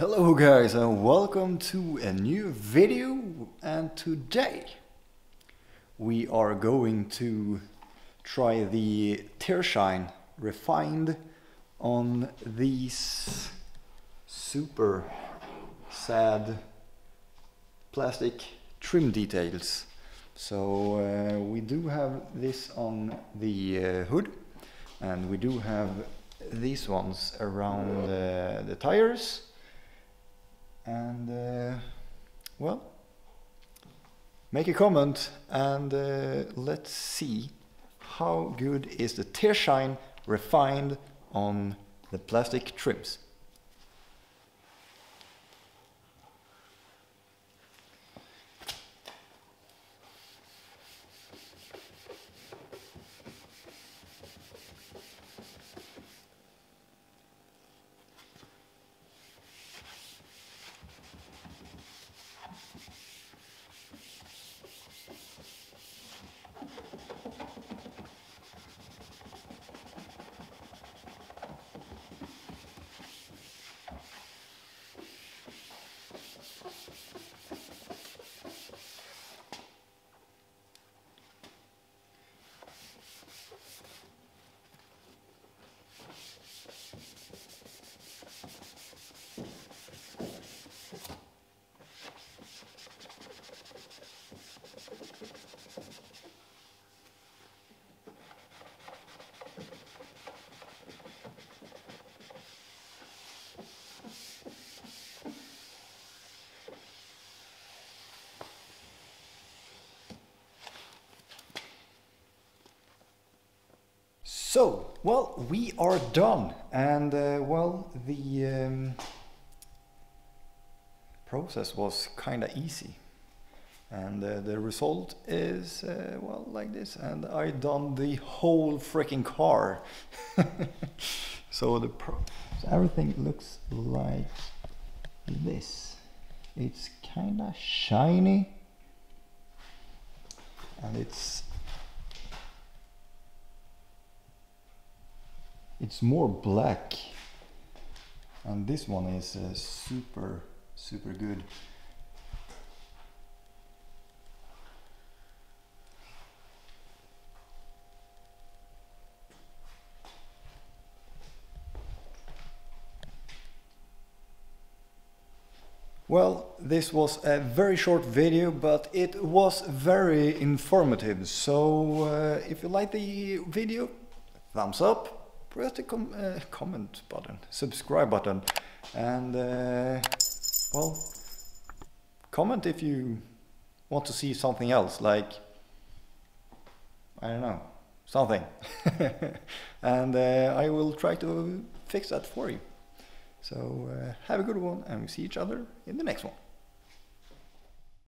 Hello guys and welcome to a new video, and today we are going to try the Tershine refined on these super sad plastic trim details. So we do have this on the hood, and we do have these ones around the tires. And well, make a comment and let's see how good is the Tershine refined on the plastic trims. So, well, we are done, and well, the process was kinda easy, and the result is well, like this, and I done the whole freaking car. So everything looks like this. It's kinda shiny, and it's more black, and this one is super good. Well, this was a very short video, but it was very informative. So if you like the video, thumbs up. Press the comment button, subscribe button, and well, comment if you want to see something else, like, I don't know, something. And I will try to fix that for you. So have a good one, and we'll see each other in the next one.